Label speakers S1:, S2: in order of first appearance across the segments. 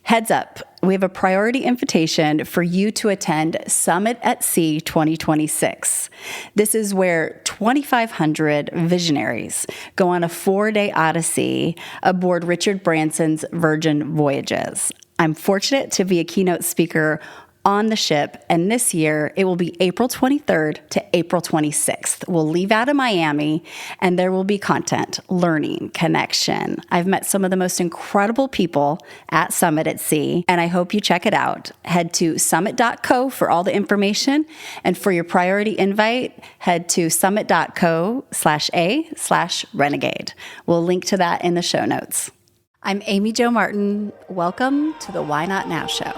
S1: Heads up, we have a priority invitation for you to attend Summit at Sea 2026. This is where 2,500 visionaries go on a 4-day odyssey aboard Richard Branson's Virgin Voyages. I'm fortunate to be a keynote speaker on the ship, and this year it will be April 23rd to April 26th. We'll leave out of Miami, and there will be content, learning, connection. I've met some of the most incredible people at Summit at Sea, and I hope you check it out. Head to summit.co for all the information, and for your priority invite, head to summit.co/a/renegade. We'll link to that in the show notes. I'm Amy Jo Martin. Welcome to the Why Not Now show.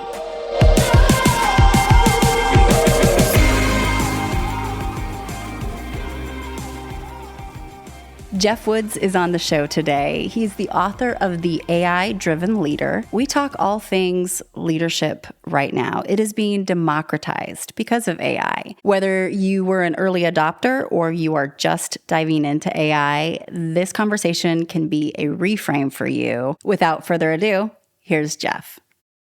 S1: Geoff Woods is on the show today. He's the author of The AI-Driven Leader. We talk all things leadership right now. It is being democratized because of AI. Whether you were an early adopter or you are just diving into AI, this conversation can be a reframe for you. Without further ado, here's Geoff.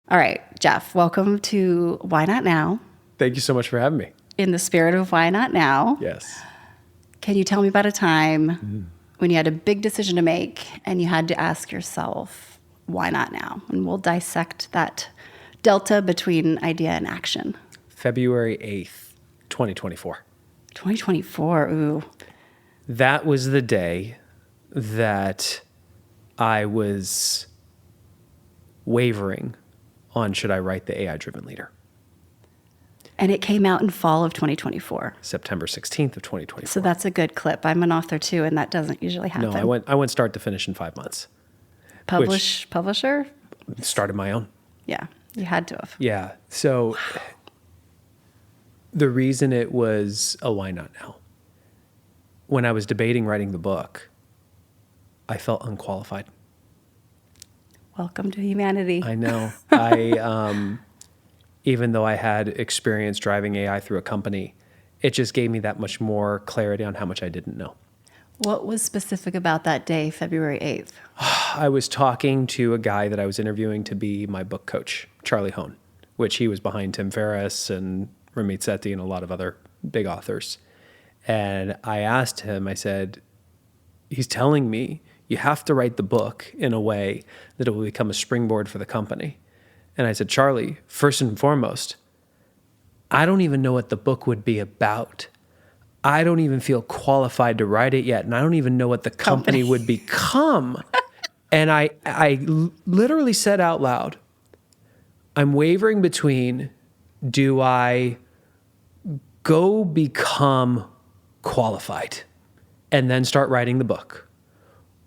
S1: All right, Geoff, welcome to Why Not Now?
S2: Thank you so much for having me.
S1: In the spirit of Why Not Now?
S2: Yes.
S1: Can you tell me about a time when you had a big decision to make and you had to ask yourself, why not now? And we'll dissect that delta between idea and action.
S2: February 8th, 2024.
S1: 2024, ooh.
S2: That was the day that I was wavering on should I write The AI-Driven Leader.
S1: And it came out in fall of 2024.
S2: September 16th of 2024.
S1: So that's a good clip. I'm an author too, and that doesn't usually happen.
S2: No, I went start to finish in 5 months.
S1: Publisher?
S2: Started my own.
S1: Yeah, you had to have.
S2: Yeah. So the reason it was a why not now, when I was debating writing the book, I felt unqualified.
S1: Welcome to humanity.
S2: I know. Even though I had experience driving AI through a company, it just gave me that much more clarity on how much I didn't know.
S1: What was specific about that day, February 8th?
S2: I was talking to a guy that I was interviewing to be my book coach, Charlie Hone, which he was behind Tim Ferriss and Ramit Sethi and a lot of other big authors. And I asked him, I said, he's telling me you have to write the book in a way that it will become a springboard for the company. And I said, Charlie, first and foremost, I don't even know what the book would be about. I don't even feel qualified to write it yet. And I don't even know what the company would become. And I literally said out loud, I'm wavering between, do I go become qualified and then start writing the book?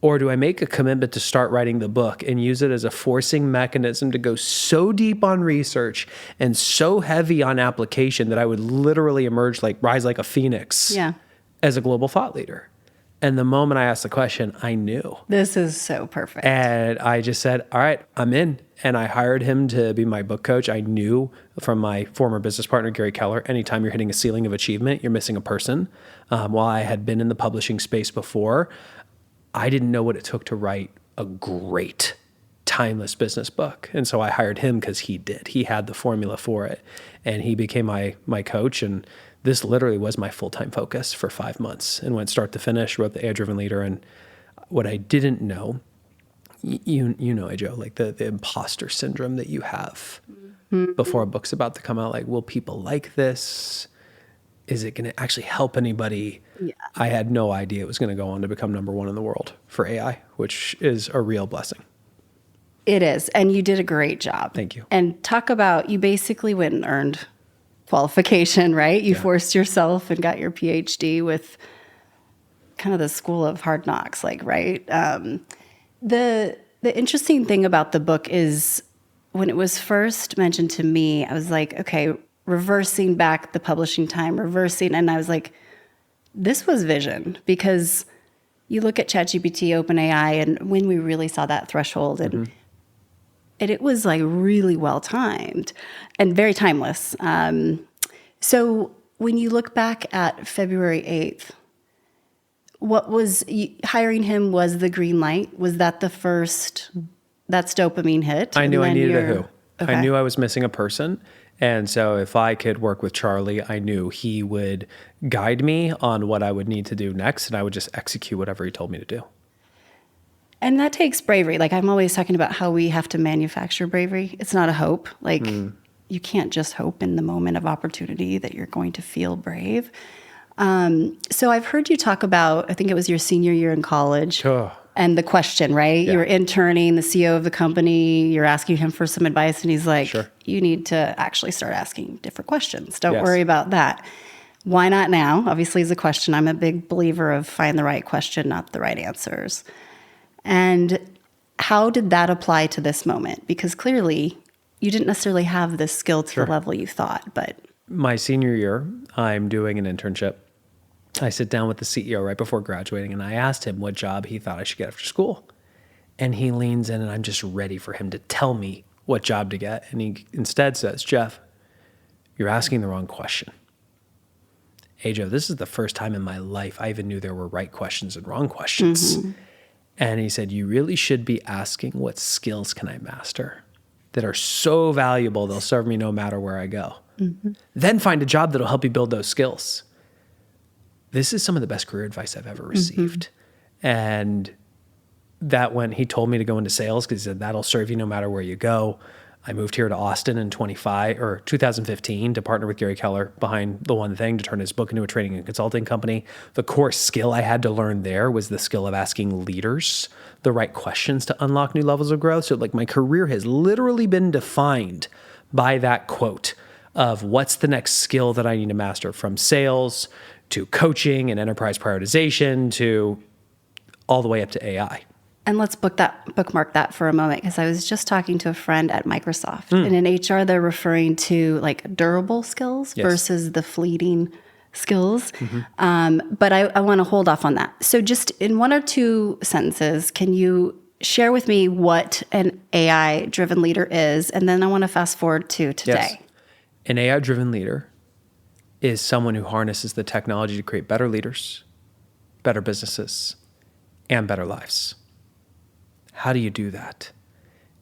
S2: Or do I make a commitment to start writing the book and use it as a forcing mechanism to go so deep on research and so heavy on application that I would literally rise like a phoenix as a global thought leader? And the moment I asked the question, I knew.
S1: This is so perfect.
S2: And I just said, all right, I'm in. And I hired him to be my book coach. I knew from my former business partner, Gary Keller, anytime you're hitting a ceiling of achievement, you're missing a person. While I had been in the publishing space before, I didn't know what it took to write a great, timeless business book. And so I hired him because he did. He had the formula for it. And he became my coach. And this literally was my full-time focus for 5 months. And went start to finish, wrote The AI-Driven Leader. And what I didn't know, you know, Joe, like the imposter syndrome that you have before a book's about to come out. Like, will people like this? Is it going to actually help anybody? Yeah. I had no idea it was going to go on to become #1 in the world for AI, which is a real blessing.
S1: It is. And you did a great job.
S2: Thank you.
S1: And talk about, you basically went and earned qualification, right? You forced yourself and got your PhD with kind of the school of hard knocks, like, right? The interesting thing about the book is when it was first mentioned to me, I was like, okay, reversing back the publishing time, and I was like, this was vision, because you look at ChatGPT, OpenAI, and when we really saw that threshold, and it was like really well timed and very timeless. So when you look back at February 8th, what was hiring him was the green light? Was that the first that's dopamine hit.
S2: I knew
S1: and
S2: I
S1: then
S2: needed a
S1: you're-
S2: who. I knew I was missing a person. And so if I could work with Charlie, I knew he would guide me on what I would need to do next, and I would just execute whatever he told me to do.
S1: And that takes bravery. Like I'm always talking about how we have to manufacture bravery. It's not a hope. Like you can't just hope in the moment of opportunity that you're going to feel brave. So I've heard you talk about, I think it was your senior year in college. And the question, right?
S2: Yeah.
S1: You're interning the CEO of the company. You're asking him for some advice. And he's like,
S2: Sure.
S1: You need to actually start asking different questions. Don't
S2: Yes.
S1: worry about that. Why not now? Obviously, is a question. I'm a big believer of find the right question, not the right answers. And how did that apply to this moment? Because clearly, you didn't necessarily have this skill to
S2: Sure.
S1: the level you thought. But
S2: My senior year, I'm doing an internship. I sit down with the CEO right before graduating, and I asked him what job he thought I should get after school. And he leans in, and I'm just ready for him to tell me what job to get. And he instead says, Geoff, you're asking the wrong question. Hey, Joe, this is the first time in my life I even knew there were right questions and wrong questions. And he said, you really should be asking what skills can I master that are so valuable they'll serve me no matter where I go. Then find a job that'll help you build those skills. This is some of the best career advice I've ever received. And that when he told me to go into sales, because he said, that'll serve you no matter where you go. I moved here to Austin in 2015 to partner with Gary Keller behind The One Thing to turn his book into a training and consulting company. The core skill I had to learn there was the skill of asking leaders the right questions to unlock new levels of growth. So like my career has literally been defined by that quote of what's the next skill that I need to master, from sales to coaching and enterprise prioritization to all the way up to AI.
S1: And let's bookmark that for a moment, because I was just talking to a friend at Microsoft. And in HR, they're referring to like durable skills versus the fleeting skills. But I want to hold off on that. So just in one or two sentences, can you share with me what an AI-driven leader is? And then I want to fast forward to today.
S2: Yes. An AI-driven leader is someone who harnesses the technology to create better leaders, better businesses, and better lives. How do you do that?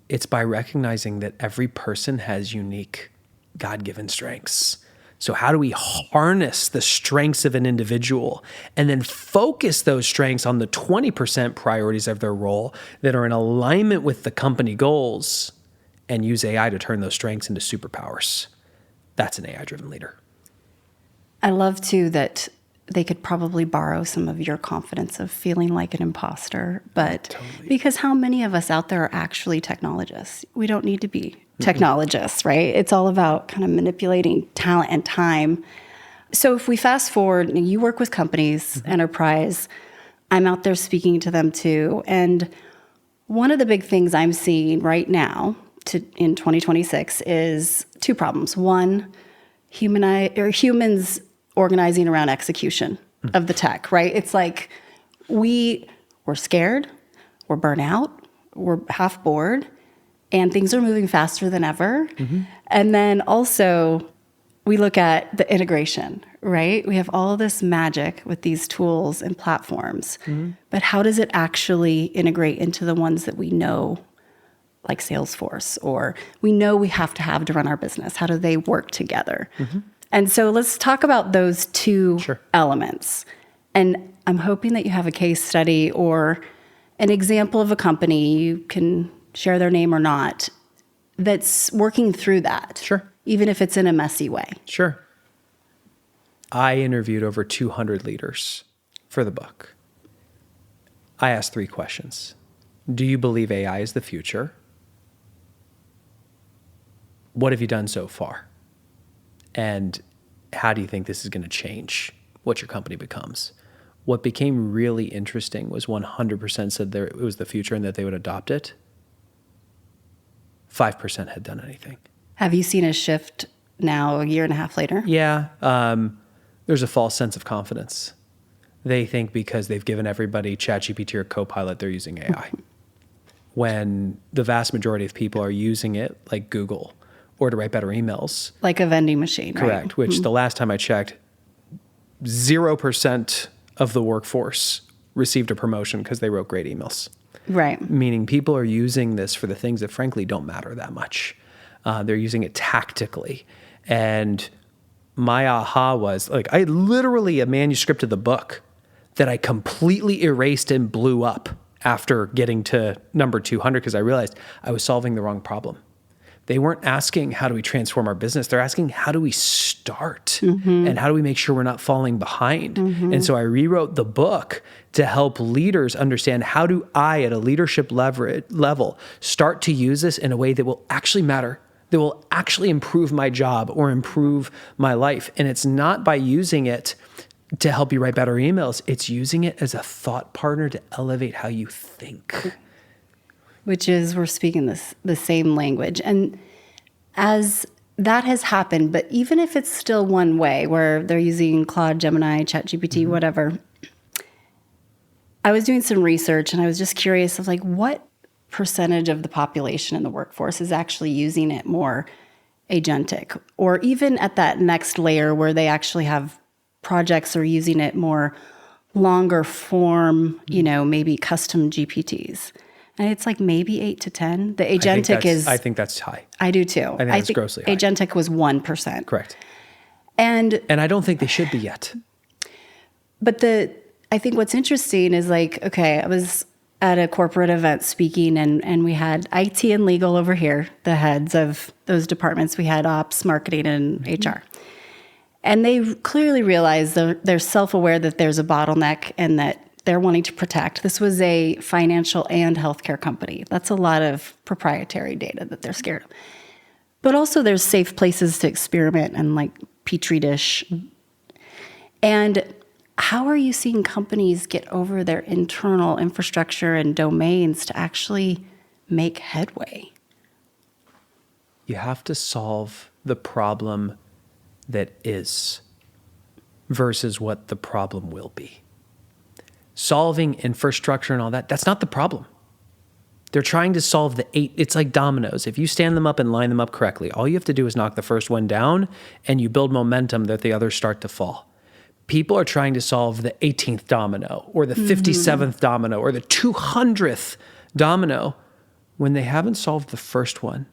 S2: It's by recognizing that every person has unique God-given strengths. So how do we harness the strengths of an individual and then focus those strengths on the 20% priorities of their role that are in alignment with the company goals and use AI to turn those strengths into superpowers? That's an AI-driven leader.
S1: I love, too, that they could probably borrow some of your confidence of feeling like an imposter. But because how many of us out there are actually technologists? We don't need to be technologists, right? It's all about kind of manipulating talent and time. So if we fast forward, and you work with companies, enterprise, I'm out there speaking to them too. And one of the big things I'm seeing right now in 2026 is two problems. One, humans organizing around execution of the tech, right? It's like we're scared, we're burnt out, we're half bored, and things are moving faster than ever. And then also we look at the integration, right? We have all this magic with these tools and platforms, but how does it actually integrate into the ones that we know, like Salesforce, or we know we have to run our business? How do they work together? And so let's talk about those two elements. And I'm hoping that you have a case study or an example of a company, you can share their name or not, that's working through that. Even if it's in a messy way.
S2: I interviewed over 200 leaders for the book. I asked 3 questions. Do you believe AI is the future? What have you done so far? And how do you think this is going to change what your company becomes? What became really interesting was 100% said it was the future and that they would adopt it. 5% had done anything.
S1: Have you seen a shift now, a year and a half later?
S2: Yeah. There's a false sense of confidence. They think because they've given everybody ChatGPT or Copilot, they're using AI. When the vast majority of people are using it, like Google, or to write better emails.
S1: Like a vending machine,
S2: Correct,
S1: right?
S2: which the last time I checked, 0% of the workforce received a promotion because they wrote great emails.
S1: Right.
S2: Meaning people are using this for the things that frankly don't matter that much. They're using it tactically. And my aha was like, I had literally a manuscript of the book that I completely erased and blew up after getting to number 200 because I realized I was solving the wrong problem. They weren't asking, how do we transform our business? They're asking, how do we start? And how do we make sure we're not falling behind? And so I rewrote the book to help leaders understand, how do I, at a leadership level, start to use this in a way that will actually matter, that will actually improve my job or improve my life. And it's not by using it to help you write better emails. It's using it as a thought partner to elevate how you think.
S1: Which is, we're speaking the same language. And as that has happened, but even if it's still one way where they're using Claude, Gemini, ChatGPT, whatever, I was doing some research and I was just curious of like, what percentage of the population in the workforce is actually using it more agentic, or even at that next layer where they actually have projects or using it more longer form, maybe custom GPTs. And it's like maybe 8 to 10. The agentic is...
S2: I think that's high.
S1: I do too.
S2: I think that's grossly high.
S1: Agentic was 1%.
S2: Correct.
S1: And
S2: I don't think they should be yet.
S1: But I think what's interesting is like, okay, I was at a corporate event speaking and we had IT and legal over here, the heads of those departments. We had ops, marketing, and HR. And they clearly realized they're self-aware that there's a bottleneck and that they're wanting to protect. This was a financial and healthcare company. That's a lot of proprietary data that they're scared of. But also there's safe places to experiment and like Petri dish. And how are you seeing companies get over their internal infrastructure and domains to actually make headway?
S2: You have to solve the problem that is versus what the problem will be. Solving infrastructure and all that, that's not the problem. They're trying to solve it's like dominoes. If you stand them up and line them up correctly, all you have to do is knock the first one down and you build momentum that the others start to fall. People are trying to solve the 18th domino or the 57th domino or the 200th domino when they haven't solved the first one,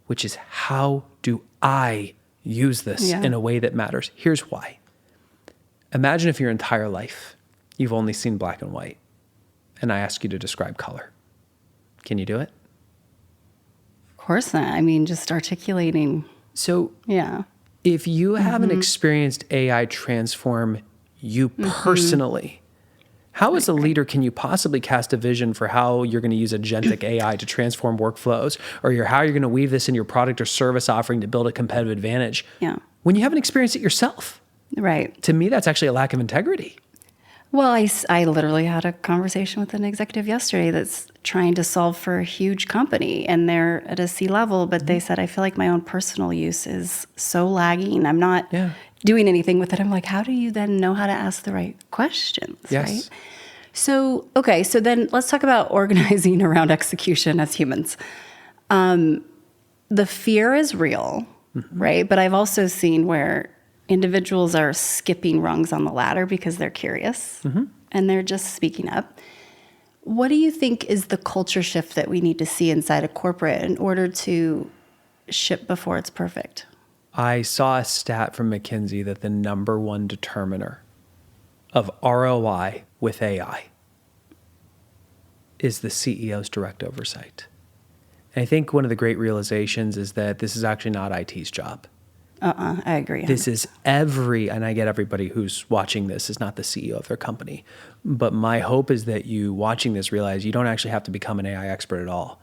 S2: which is, how do I use this in a way that matters? Here's why. Imagine if your entire life you've only seen black and white, and I ask you to describe color. Can you do it?
S1: Of course not. I mean, just articulating.
S2: So
S1: yeah.
S2: If you haven't experienced AI transform you personally, how as a leader can you possibly cast a vision for how you're going to use agentic AI to transform workflows, or how you're going to weave this in your product or service offering to build a competitive advantage when you haven't experienced it yourself?
S1: Right.
S2: To me, that's actually a lack of integrity.
S1: Well, I literally had a conversation with an executive yesterday that's trying to solve for a huge company, and they're at a C-level, but they said, I feel like my own personal use is so lagging. I'm not doing anything with it. I'm like, how do you then know how to ask the right questions, right? So, okay, so then let's talk about organizing around execution as humans. The fear is real, right? But I've also seen where individuals are skipping rungs on the ladder because they're curious and they're just speaking up. What do you think is the culture shift that we need to see inside a corporate in order to ship before it's perfect?
S2: I saw a stat from McKinsey that the number one determiner of ROI with AI is the CEO's direct oversight. And I think one of the great realizations is that this is actually not IT's job.
S1: I agree.
S2: This is and I get everybody who's watching this is not the CEO of their company. But my hope is that you watching this realize you don't actually have to become an AI expert at all,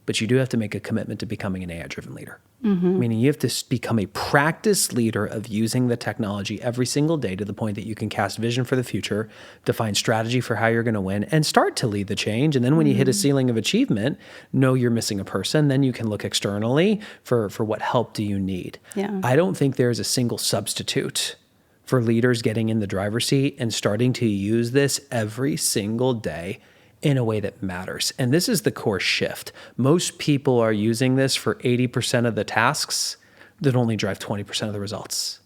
S2: but you do have to make a commitment to becoming an AI-driven leader. Meaning you have to become a practice leader of using the technology every single day to the point that you can cast vision for the future, define strategy for how you're going to win, and start to lead the change. And then when you hit a ceiling of achievement, know you're missing a person, then you can look externally for what help do you need. I don't think there's a single substitute for leaders getting in the driver's seat and starting to use this every single day in a way that matters. And this is the core shift. Most people are using this for 80% of the tasks that only drive 20% of the results.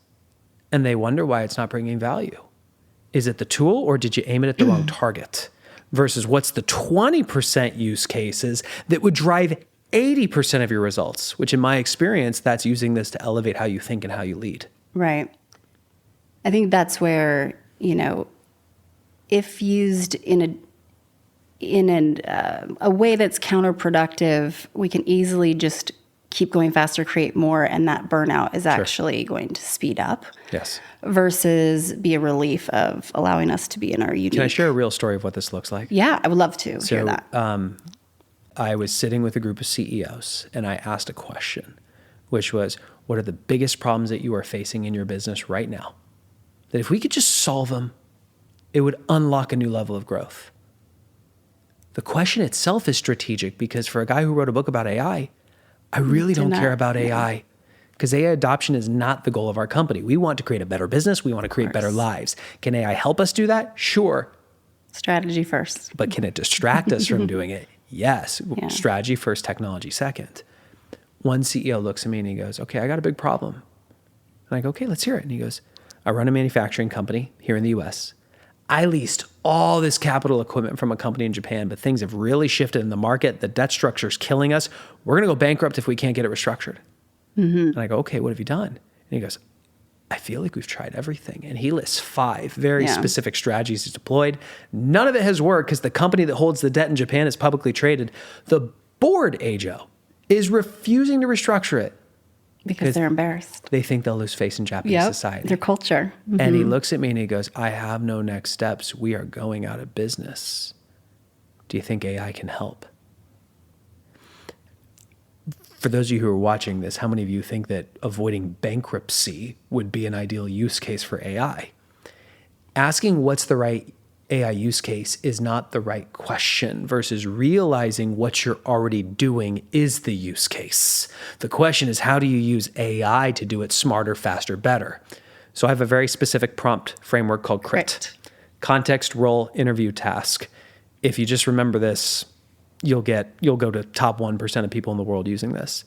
S2: And they wonder why it's not bringing value. Is it the tool, or did you aim it at the wrong target? versus what's the 20% use cases that would drive 80% of your results, which in my experience, that's using this to elevate how you think and how you lead.
S1: Right. I think that's where, if used in a way that's counterproductive, we can easily just keep going faster, create more, and that burnout is actually going to speed up.
S2: Yes.
S1: Versus be a relief of allowing us to be in our unique.
S2: Can I share a real story of what this looks like?
S1: Yeah, I would love to hear that.
S2: I was sitting with a group of CEOs and I asked a question, which was, what are the biggest problems that you are facing in your business right now? That if we could just solve them, it would unlock a new level of growth. The question itself is strategic because for a guy who wrote a book about AI, I really don't care about AI because AI adoption is not the goal of our company. We want to create a better business. We want to create better lives. Can AI help us do that? Sure.
S1: Strategy first.
S2: But can it distract us from doing it? Yes. Yeah. Strategy first, technology second. One CEO looks at me and he goes, okay, I got a big problem. And I go, okay, let's hear it. And he goes, I run a manufacturing company here in the US. I leased all this capital equipment from a company in Japan, but things have really shifted in the market. The debt structure is killing us. We're going to go bankrupt if we can't get it restructured. And I go, okay, what have you done? And he goes, I feel like we've tried everything. And he lists 5 very specific strategies he's deployed. None of it has worked because the company that holds the debt in Japan is publicly traded. The board, Ajo, is refusing to restructure it.
S1: Because they're embarrassed.
S2: They think they'll lose face in Japanese society.
S1: Their culture.
S2: And he looks at me and he goes, I have no next steps. We are going out of business. Do you think AI can help? For those of you who are watching this, how many of you think that avoiding bankruptcy would be an ideal use case for AI? Asking what's the right AI use case is not the right question versus realizing what you're already doing is the use case. The question is, how do you use AI to do it smarter, faster, better? So I have a very specific prompt framework called CRIT. Context, role, interview, task. If you just remember this, you'll go to top 1% of people in the world using this.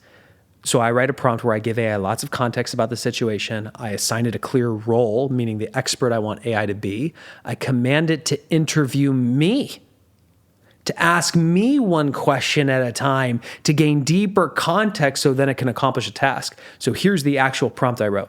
S2: So I write a prompt where I give AI lots of context about the situation. I assign it a clear role, meaning the expert I want AI to be. I command it to interview me, to ask me one question at a time, to gain deeper context so then it can accomplish a task. So here's the actual prompt I wrote.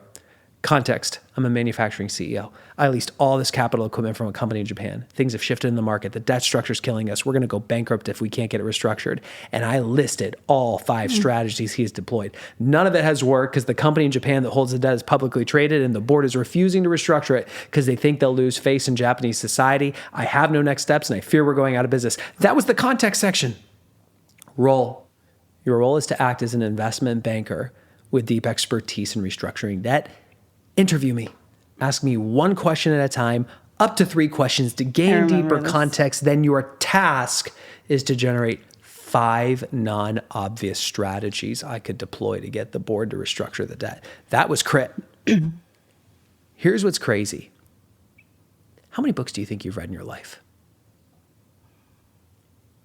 S2: Context, I'm a manufacturing CEO. I leased all this capital equipment from a company in Japan. Things have shifted in the market. The debt structure is killing us. We're going to go bankrupt if we can't get it restructured. And I listed all 5 strategies he's deployed. None of it has worked because the company in Japan that holds the debt is publicly traded and the board is refusing to restructure it because they think they'll lose face in Japanese society. I have no next steps and I fear we're going out of business. That was the context section. Role. Your role is to act as an investment banker with deep expertise in restructuring debt. Interview me. Ask me one question at a time, up to 3 questions to gain deeper context. Then your task is to generate 5 non-obvious strategies I could deploy to get the board to restructure the debt. That was CRIT. Here's what's crazy. How many books do you think you've read in your life?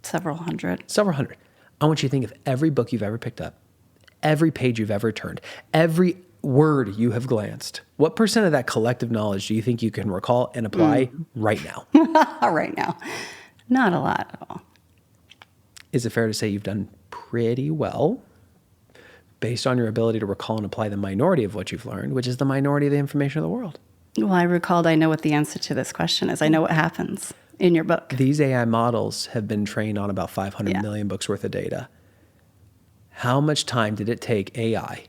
S1: Several hundred.
S2: Several hundred. I want you to think of every book you've ever picked up, every page you've ever turned, every word you have glanced. What % of that collective knowledge do you think you can recall and apply right now?
S1: Right now. Not a lot at all.
S2: Is it fair to say you've done pretty well based on your ability to recall and apply the minority of what you've learned, which is the minority of the information of the world?
S1: Well, I know what the answer to this question is. I know what happens in your book.
S2: These AI models have been trained on about 500 million books worth of data. How much time did it take AI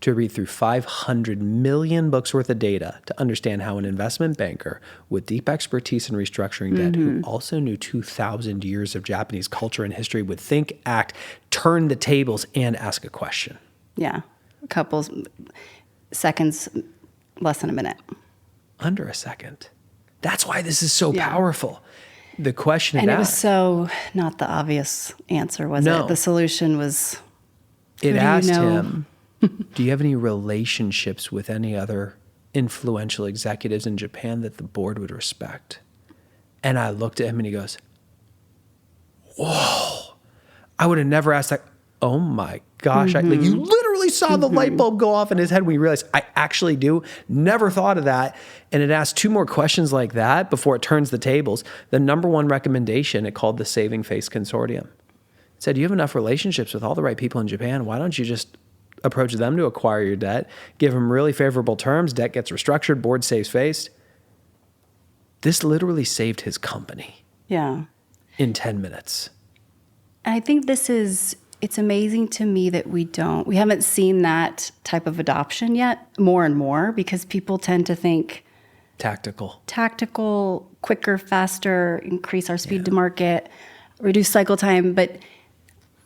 S2: to read through 500 million books worth of data to understand how an investment banker with deep expertise in restructuring debt, who also knew 2,000 years of Japanese culture and history, would think, act, turn the tables, and ask a question?
S1: Yeah. A couple seconds, less than a minute.
S2: Under a second. That's why this is so powerful. The question
S1: it was so not the obvious answer, was it? The solution was,
S2: it asked him, do you have any relationships with any other influential executives in Japan that the board would respect? And I looked at him and he goes, whoa, I would have never asked that. Oh my gosh. You literally literally saw the light bulb go off in his head when he realized, I actually do. Never thought of that. And it asked 2 more questions like that before it turns the tables. The number 1 recommendation, it called the Saving Face Consortium. It said, you have enough relationships with all the right people in Japan. Why don't you just approach them to acquire your debt, give them really favorable terms, debt gets restructured, board saves face. This literally saved his company.
S1: Yeah.
S2: In 10 minutes.
S1: I think it's amazing to me that we haven't seen that type of adoption yet, more and more, because people tend to think tactical, quicker, faster, increase our speed to market, reduce cycle time. But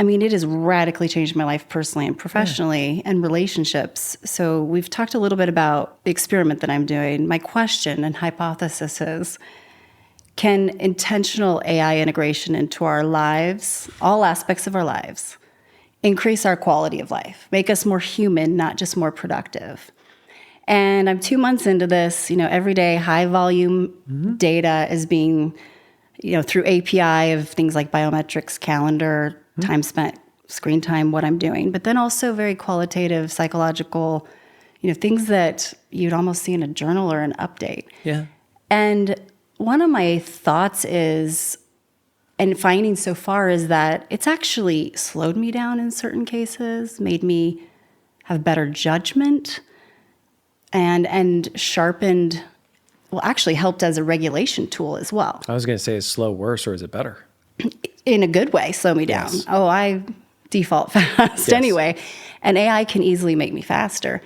S1: I mean, it has radically changed my life personally and professionally and relationships. So we've talked a little bit about the experiment that I'm doing. My question and hypothesis is, can intentional AI integration into our lives, all aspects of our lives, increase our quality of life, make us more human, not just more productive? And I'm 2 months into this. Every day, high volume data is being, through API of things like biometrics, calendar, time spent, screen time, what I'm doing, but then also very qualitative, psychological, things that you'd almost see in a journal or an update.
S2: Yeah.
S1: And one of my thoughts is, and finding so far, is that it's actually slowed me down in certain cases, made me have better judgment, and sharpened, actually helped as a regulation tool as well.
S2: I was going to say, is slow worse or is it better?
S1: In a good way, slow me down.
S2: Yes.
S1: Oh, I default fast anyway. And AI can easily make me faster.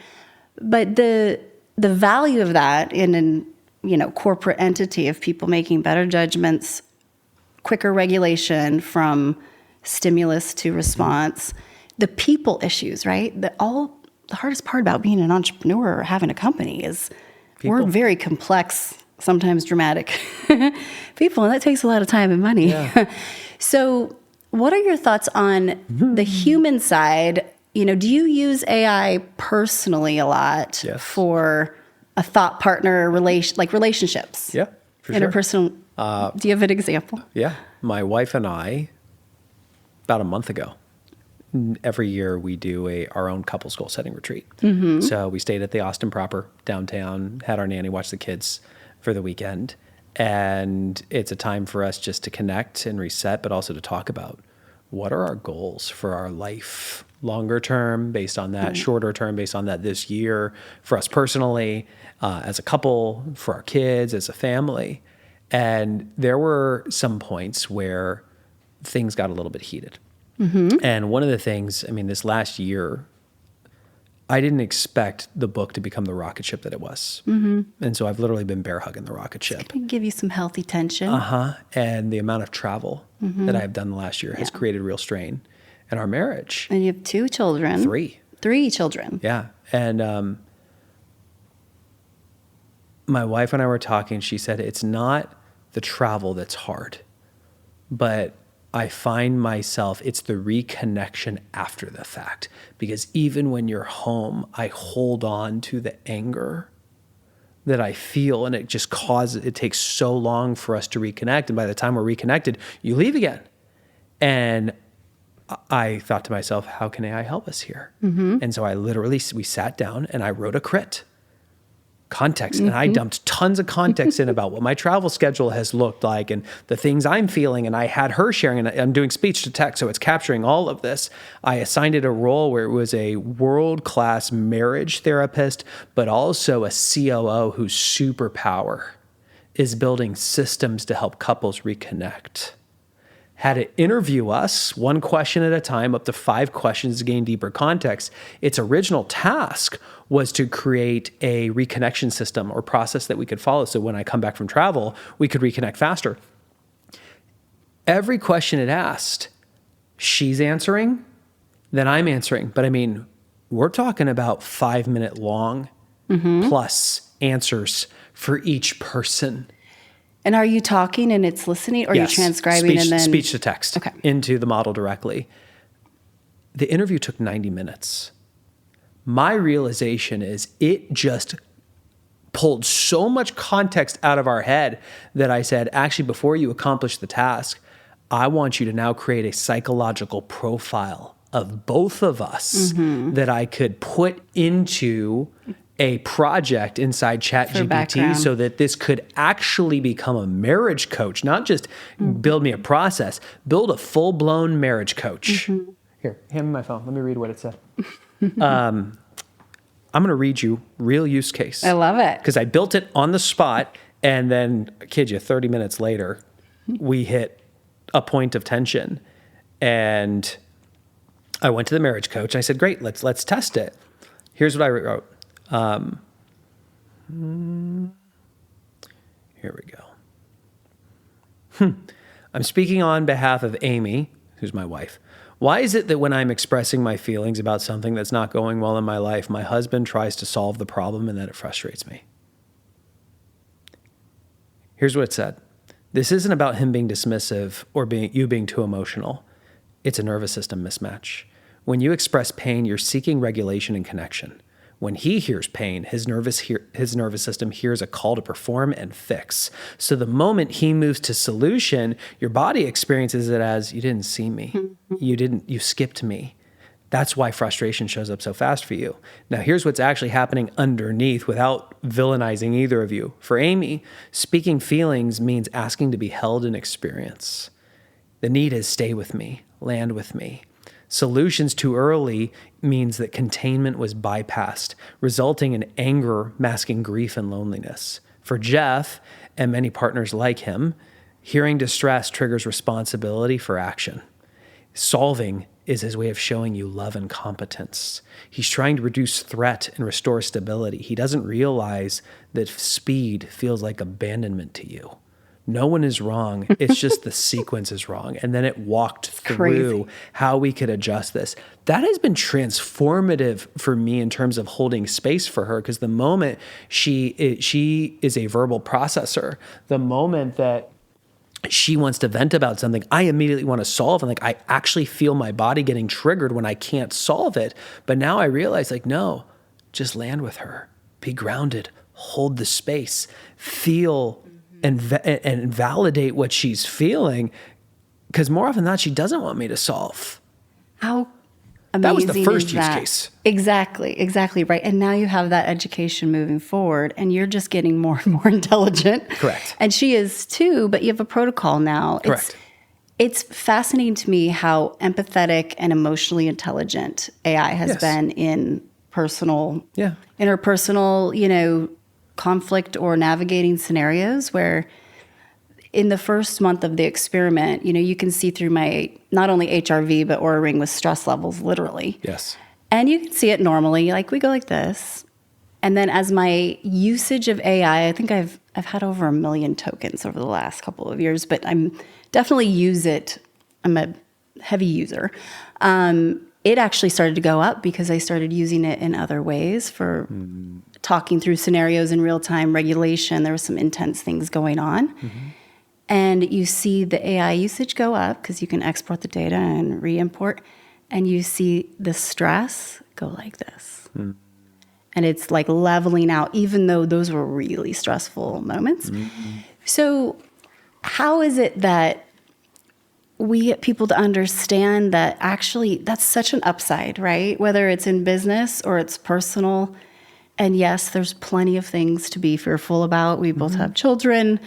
S1: But the value of that in an corporate entity of people making better judgments, quicker regulation from stimulus to response, the people issues, right? The hardest part about being an entrepreneur or having a company is we're very complex, sometimes dramatic people, and that takes a lot of time and money. Yeah. So what are your thoughts on the human side? Do you use AI personally a lot for a thought partner relationships?
S2: Yeah, for
S1: interpersonal.
S2: Sure.
S1: Do you have an example?
S2: Yeah. My wife and I, about a month ago, every year we do our own couples goal setting retreat. So we stayed at the Austin Proper downtown, had our nanny watch the kids for the weekend. And it's a time for us just to connect and reset, but also to talk about what are our goals for our life, longer term based on that, shorter term based on that this year, for us personally, as a couple, for our kids, as a family. And there were some points where things got a little bit heated. And one of the things, this last year, I didn't expect the book to become the rocket ship that it was. And so I've literally been bear hugging the rocket ship.
S1: It can give you some healthy tension.
S2: And the amount of travel that I've done the last year has created real strain in our marriage.
S1: And you have 2 children.
S2: 3.
S1: 3 children.
S2: Yeah. And my wife and I were talking. She said, it's not the travel that's hard, but I find myself, it's the reconnection after the fact. Because even when you're home, I hold on to the anger that I feel, and it just it takes so long for us to reconnect. And by the time we're reconnected, you leave again. And I thought to myself, how can AI help us here? And so we sat down and I wrote a crit. Context. And I dumped tons of context in about what my travel schedule has looked like and the things I'm feeling. And I had her sharing, and I'm doing speech to text, so it's capturing all of this. I assigned it a role where it was a world-class marriage therapist, but also a COO whose superpower is building systems to help couples reconnect. Had it interview us 1 question at a time, up to 5 questions to gain deeper context. Its original task was to create a reconnection system or process that we could follow. So when I come back from travel, we could reconnect faster. Every question it asked, she's answering, then I'm answering. But we're talking about 5-minute long plus answers for each person.
S1: And are you talking and it's listening, or are you transcribing and then
S2: speech to text into the model directly? The interview took 90 minutes. My realization is it just pulled so much context out of our head that I said, actually, before you accomplish the task, I want you to now create a psychological profile of both of us that I could put into a project inside ChatGPT
S1: background.
S2: so that this could actually become a marriage coach, not just build me a process, build a full-blown marriage coach. Here, hand me my phone. Let me read what it said. I'm going to read you real use case.
S1: I love it.
S2: Because I built it on the spot, and then, I kid you, 30 minutes later, we hit a point of tension. And I went to the marriage coach. I said, great, let's test it. Here's what I wrote. Here we go. I'm speaking on behalf of Amy, who's my wife. Why is it that when I'm expressing my feelings about something that's not going well in my life, my husband tries to solve the problem and that it frustrates me? Here's what it said. This isn't about him being dismissive or you being too emotional. It's a nervous system mismatch. When you express pain, you're seeking regulation and connection. When he hears pain, his nervous system hears a call to perform and fix. So the moment he moves to solution, your body experiences it as, you didn't see me. You skipped me. That's why frustration shows up so fast for you. Now, here's what's actually happening underneath without villainizing either of you. For Amy, speaking feelings means asking to be held in experience. The need is stay with me, land with me. Solutions too early means that containment was bypassed, resulting in anger masking grief and loneliness. For Geoff and many partners like him, hearing distress triggers responsibility for action. Solving is his way of showing you love and competence. He's trying to reduce threat and restore stability. He doesn't realize that speed feels like abandonment to you. No one is wrong. It's just the sequence is wrong. And then it walked through how we could adjust this. That has been transformative for me in terms of holding space for her, because the moment she is a verbal processor, the moment that she wants to vent about something, I immediately want to solve. And like, I actually feel my body getting triggered when I can't solve it. But now I realize, like, no, just land with her, be grounded, hold the space, feel and validate what she's feeling. Because more often than not, she doesn't want me to solve.
S1: How amazing
S2: that was the first
S1: is
S2: use
S1: that?
S2: case.
S1: Exactly right. And now you have that education moving forward, and you're just getting more and more intelligent.
S2: Correct.
S1: And she is too, but you have a protocol now.
S2: Correct.
S1: It's fascinating to me how empathetic and emotionally intelligent AI has been in interpersonal, conflict or navigating scenarios where in the first month of the experiment, you can see through my not only HRV, but Oura Ring with stress levels, literally.
S2: Yes.
S1: And you can see it normally, like we go like this. And then as my usage of AI, I think I've had over 1 million tokens over the last couple of years, but I'm definitely use it. I'm a heavy user. It actually started to go up because I started using it in other ways for talking through scenarios in real time, regulation. There were some intense things going on. Mm-hmm. And you see the AI usage go up because you can export the data and re-import. And you see the stress go like this. Mm. And it's like leveling out, even though those were really stressful moments. Mm-hmm. So how is it that we get people to understand that actually that's such an upside, right? Whether it's in business or it's personal. And yes, there's plenty of things to be fearful about. We both have children.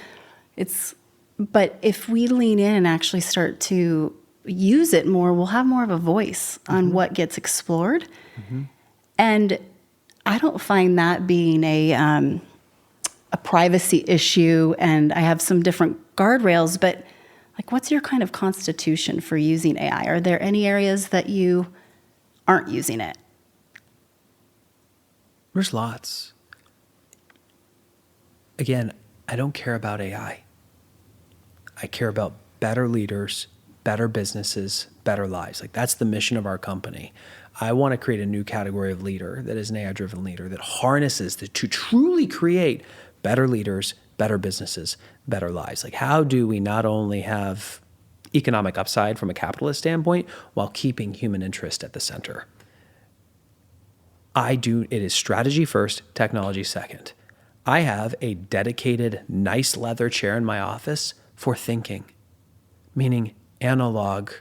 S1: But if we lean in and actually start to use it more, we'll have more of a voice on what gets explored. Mm-hmm. And I don't find that being a privacy issue, and I have some different guardrails, but like, what's your kind of constitution for using AI? Are there any areas that you aren't using it?
S2: There's lots. Again, I don't care about AI. I care about better leaders, better businesses, better lives. Like, that's the mission of our company. I want to create a new category of leader that is an AI-driven leader that harnesses to truly create better leaders, better businesses, better lives. Like, how do we not only have economic upside from a capitalist standpoint while keeping human interest at the center? It is strategy first, technology second. I have a dedicated, nice leather chair in my office for thinking, meaning analog,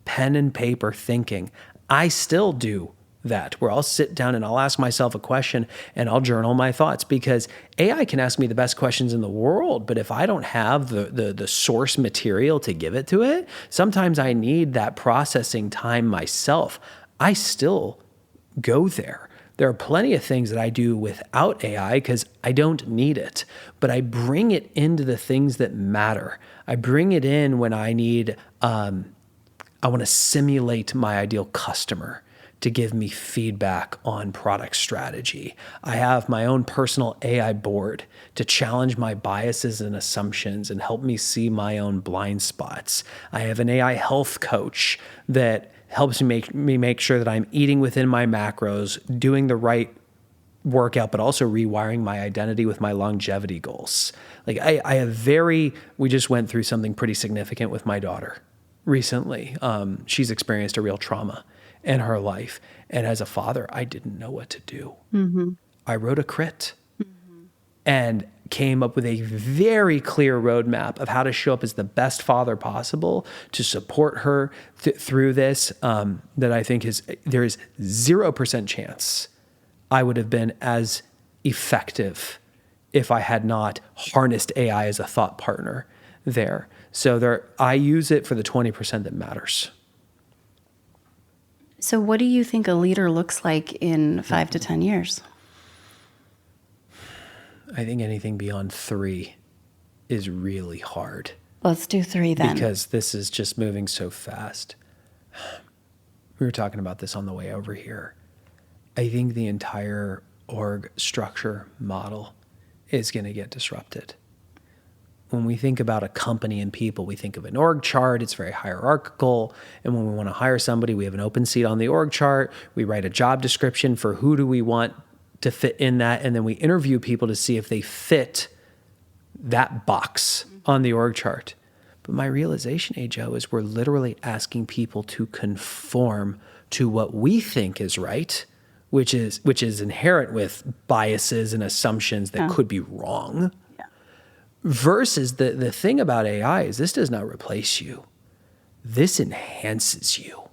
S2: pen and paper thinking. I still do that, where I'll sit down and I'll ask myself a question and I'll journal my thoughts, because AI can ask me the best questions in the world, but if I don't have the source material to give it to it, sometimes I need that processing time myself. I still go there. There are plenty of things that I do without AI because I don't need it, but I bring it into the things that matter. I bring it in when I need, I want to simulate my ideal customer to give me feedback on product strategy. I have my own personal AI board to challenge my biases and assumptions and help me see my own blind spots. I have an AI health coach that helps me make sure that I'm eating within my macros, doing the right workout, but also rewiring my identity with my longevity goals. Like we just went through something pretty significant with my daughter recently. She's experienced a real trauma in her life. And as a father, I didn't know what to do. Mm-hmm. I wrote a crit and came up with a very clear roadmap of how to show up as the best father possible to support her through this, that I think there is 0% chance I would have been as effective if I had not harnessed AI as a thought partner there. So I use it for the 20% that matters.
S1: So what do you think a leader looks like in 5 to 10 years?
S2: I think anything beyond 3 is really hard.
S1: Let's do 3 then.
S2: Because this is just moving so fast. We were talking about this on the way over here. I think the entire org structure model is going to get disrupted. When we think about a company and people, we think of an org chart. It's very hierarchical. And when we want to hire somebody, we have an open seat on the org chart. We write a job description for who do we want to fit in that. And then we interview people to see if they fit that box on the org chart. But my realization, Joe, is we're literally asking people to conform to what we think is right, which is inherent with biases and assumptions that could be wrong. Versus the thing about AI is this does not replace you. This enhances you.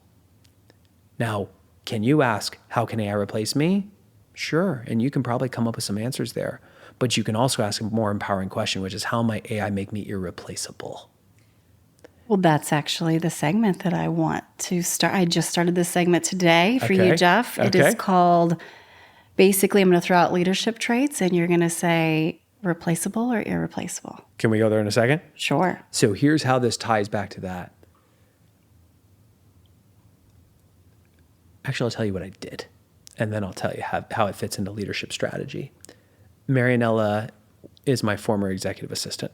S2: Now, can you ask, how can AI replace me? Sure, and you can probably come up with some answers there. But you can also ask a more empowering question, which is how might AI make me irreplaceable?
S1: Well, that's actually the segment that I want to start. I just started this segment today for you, Geoff. It is called, basically, I'm going to throw out leadership traits, and you're going to say replaceable or irreplaceable.
S2: Can we go there in a second?
S1: Sure.
S2: So here's how this ties back to that. Actually, I'll tell you what I did, and then I'll tell you how it fits into leadership strategy. Marianella is my former executive assistant.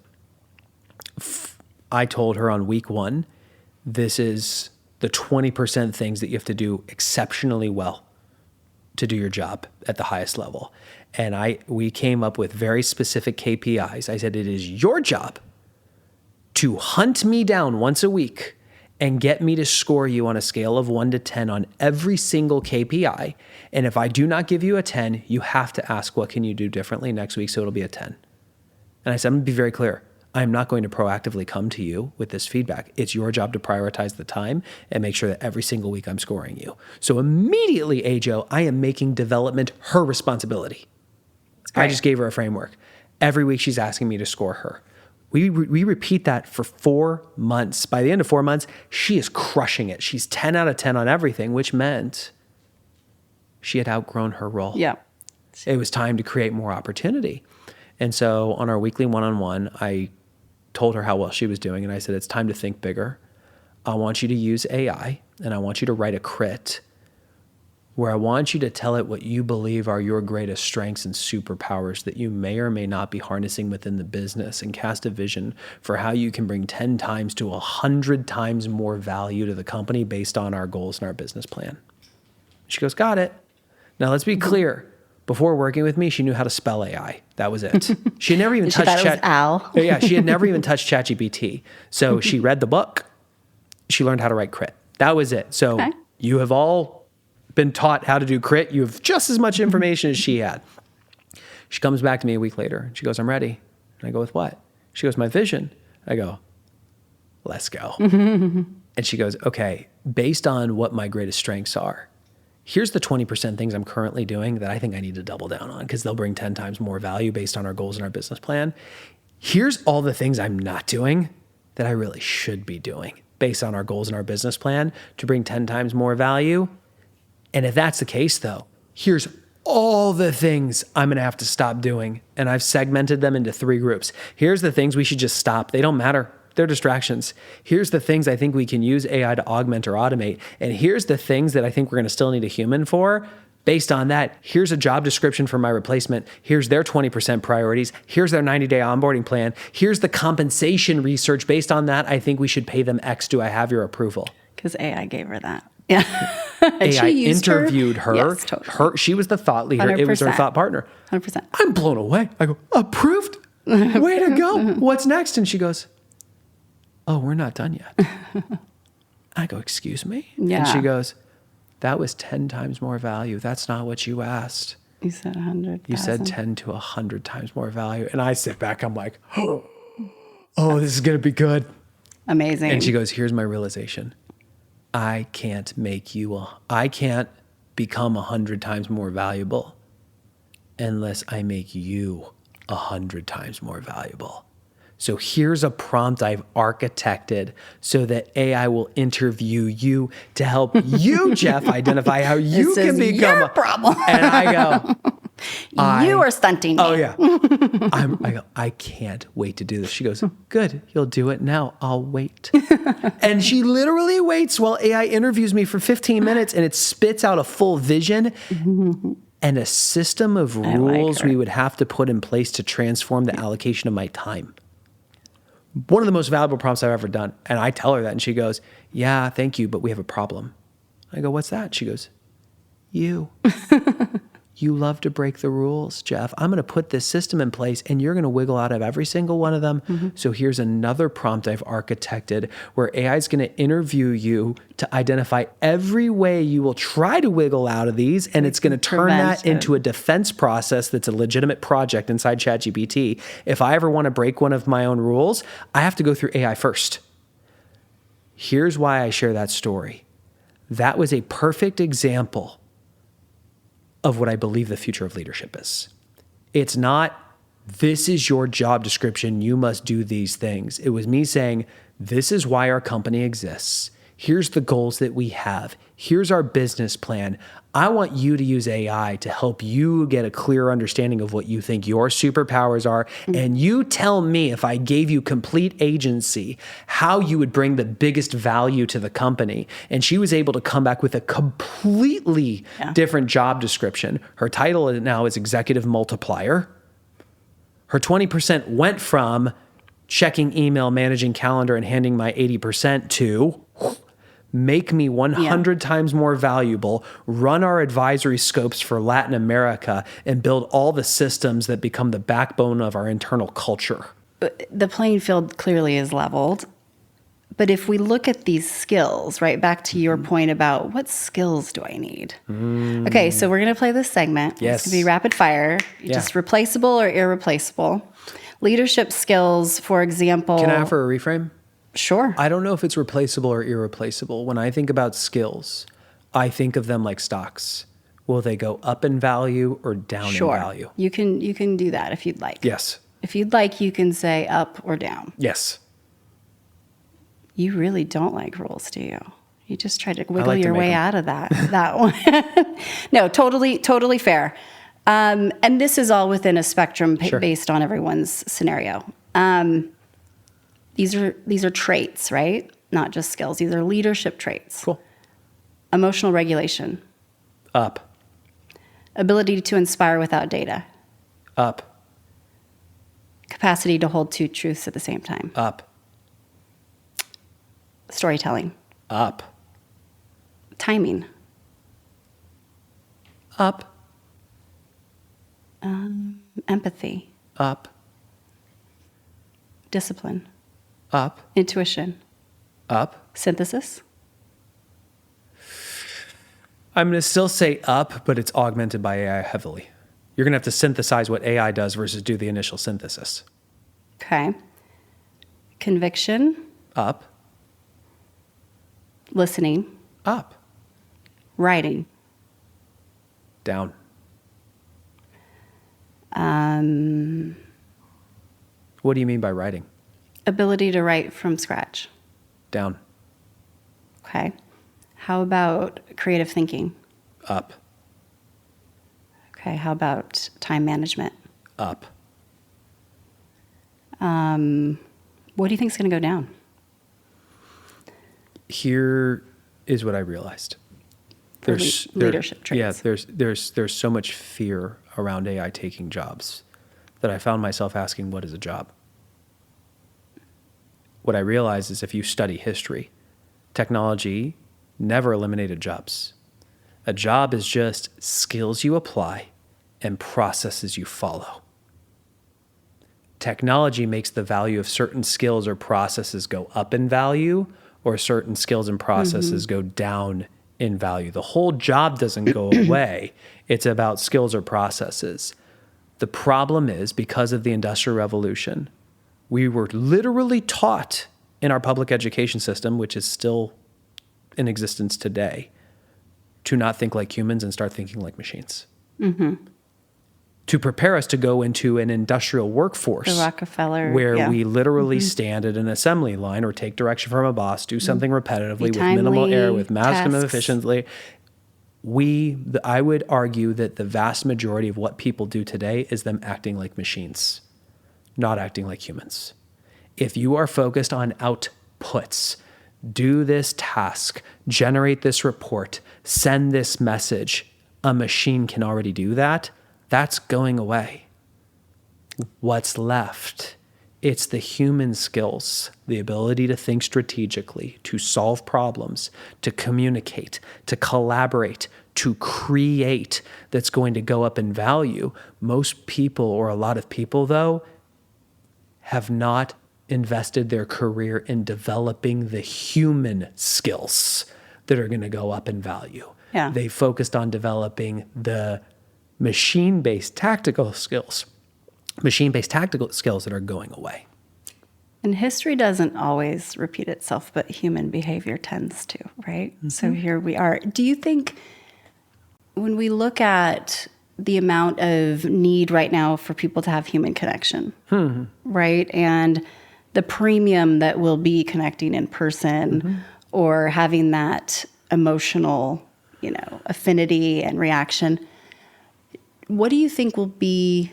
S2: I told her on week 1, this is the 20% things that you have to do exceptionally well to do your job at the highest level. And we came up with very specific KPIs. I said, it is your job to hunt me down once a week and get me to score you on a scale of 1 to 10 on every single KPI. And if I do not give you a 10, you have to ask, what can you do differently next week so it'll be a 10? And I said, I'm going to be very clear. I'm not going to proactively come to you with this feedback. It's your job to prioritize the time and make sure that every single week I'm scoring you. So immediately, Ajo, I am making development her responsibility. I just gave her a framework. Every week she's asking me to score her. We repeat that for 4 months. By the end of 4 months, she is crushing it. She's 10 out of 10 on everything, which meant she had outgrown her role.
S1: Yeah.
S2: It was time to create more opportunity. And so on our weekly one-on-one, I told her how well she was doing, and I said, it's time to think bigger. I want you to use AI, and I want you to write a crit where I want you to tell it what you believe are your greatest strengths and superpowers that you may or may not be harnessing within the business, and cast a vision for how you can bring 10 times to 100 times more value to the company based on our goals and our business plan. She goes, got it. Now let's be clear. Before working with me, she knew how to spell AI. That was it. She had never even touched
S1: Chat. Al.
S2: Yeah, she had never even touched ChatGPT. So she read the book. She learned how to write crit. That was it. So you have all been taught how to do crit. You have just as much information as she had. She comes back to me a week later. And she goes, I'm ready. And I go, with what? She goes, my vision. I go, let's go. And she goes, okay, based on what my greatest strengths are, here's the 20% things I'm currently doing that I think I need to double down on because they'll bring 10 times more value based on our goals and our business plan. Here's all the things I'm not doing that I really should be doing based on our goals and our business plan to bring 10 times more value. And if that's the case though, here's all the things I'm going to have to stop doing. And I've segmented them into 3 groups. Here's the things we should just stop. They don't matter. They're distractions. Here's the things I think we can use AI to augment or automate. And here's the things that I think we're going to still need a human for. Based on that, here's a job description for my replacement. Here's their 20% priorities. Here's their 90-day onboarding plan. Here's the compensation research. Based on that, I think we should pay them X. Do I have your approval?
S1: Because AI gave her that. Yeah.
S2: AI interviewed her.
S1: Yes, totally.
S2: She was the thought leader. 100%. It was her thought partner.
S1: 100%.
S2: I'm blown away. I go, approved? Way to go. What's next? And she goes, oh, we're not done yet. I go, excuse me?
S1: Yeah.
S2: And she goes, that was 10 times more value. That's not what you asked.
S1: You said 100.
S2: You said 10 to 100 times more value. And I sit back, I'm like, oh, this is going to be good.
S1: Amazing.
S2: And she goes, here's my realization. I can't become 100 times more valuable unless I make you 100 times more valuable. So here's a prompt I've architected so that AI will interview you to help you, Geoff, identify how you can become
S1: your problem.
S2: And I go,
S1: you are stunting me.
S2: Oh yeah. I go, I can't wait to do this. She goes, good, you'll do it now. I'll wait. And she literally waits while AI interviews me for 15 minutes and it spits out a full vision and a system of rules we would have to put in place to transform the allocation of my time. One of the most valuable prompts I've ever done. And I tell her that and she goes, yeah, thank you, but we have a problem. I go, what's that? She goes, you. You love to break the rules, Geoff. I'm going to put this system in place and you're going to wiggle out of every single one of them. So here's another prompt I've architected where AI is going to interview you to identify every way you will try to wiggle out of these. And it's going to turn that into a defense process that's a legitimate project inside ChatGPT. If I ever want to break one of my own rules, I have to go through AI first. Here's why I share that story. That was a perfect example of what I believe the future of leadership is. It's not, this is your job description, you must do these things. It was me saying, this is why our company exists. Here's the goals that we have. Here's our business plan. I want you to use AI to help you get a clear understanding of what you think your superpowers are. And you tell me, if I gave you complete agency, how you would bring the biggest value to the company. And she was able to come back with a completely different job description. Her title now is executive multiplier. Her 20% went from checking email, managing calendar, and handing my 80% to make me 100 times more valuable, run our advisory scopes for Latin America, and build all the systems that become the backbone of our internal culture.
S1: The playing field clearly is leveled. But if we look at these skills, right, back to your point about what skills do I need? Okay, so we're going to play this segment.
S2: Yes.
S1: It's going to be rapid fire. Just replaceable or irreplaceable. Leadership skills, for example.
S2: Can I offer a reframe?
S1: Sure.
S2: I don't know if it's replaceable or irreplaceable. When I think about skills, I think of them like stocks. Will they go up in value or down in value?
S1: You can do that if you'd like.
S2: Yes.
S1: If you'd like, you can say up or down.
S2: Yes.
S1: You really don't like rules, do you? You just try to wiggle your way out of that one. No, totally fair. And this is all within a spectrum based on everyone's scenario. These are traits, right? Not just skills. These are leadership traits.
S2: Cool.
S1: Emotional regulation.
S2: Up.
S1: Ability to inspire without data.
S2: Up.
S1: Capacity to hold two truths at the same time.
S2: Up.
S1: Storytelling.
S2: Up.
S1: Timing.
S2: Up.
S1: Empathy.
S2: Up.
S1: Discipline.
S2: Up.
S1: Intuition.
S2: Up.
S1: Synthesis.
S2: I'm going to still say up, but it's augmented by AI heavily. You're going to have to synthesize what AI does versus do the initial synthesis.
S1: Okay. Conviction.
S2: Up.
S1: Listening.
S2: Up.
S1: Writing.
S2: Down. What do you mean by writing?
S1: Ability to write from scratch.
S2: Down.
S1: Okay. How about creative thinking?
S2: Up.
S1: Okay. How about time management?
S2: Up.
S1: What do you think is going to go down?
S2: Here is what I realized.
S1: Leadership traits.
S2: Yeah, there's so much fear around AI taking jobs that I found myself asking, what is a job? What I realized is if you study history, technology never eliminated jobs. A job is just skills you apply and processes you follow. Technology makes the value of certain skills or processes go up in value, or certain skills and processes go down in value. The whole job doesn't go away. It's about skills or processes. The problem is, because of the Industrial Revolution, we were literally taught in our public education system, which is still in existence today, to not think like humans and start thinking like machines. To prepare us to go into an industrial workforce.
S1: The Rockefeller.
S2: Where we literally stand at an assembly line or take direction from a boss, do something repetitively with minimal error, with maximum efficiency. I would argue that the vast majority of what people do today is them acting like machines, not acting like humans. If you are focused on outputs, do this task, generate this report, send this message, a machine can already do that. That's going away. What's left? It's the human skills, the ability to think strategically, to solve problems, to communicate, to collaborate, to create, that's going to go up in value. Most people, or a lot of people though, have not invested their career in developing the human skills that are going to go up in value.
S1: Yeah.
S2: They focused on developing the machine-based tactical skills that are going away.
S1: And history doesn't always repeat itself, but human behavior tends to, right? So here we are. Do you think when we look at the amount of need right now for people to have human connection, right? And the premium that will be connecting in person or having that emotional, affinity and reaction, what do you think will be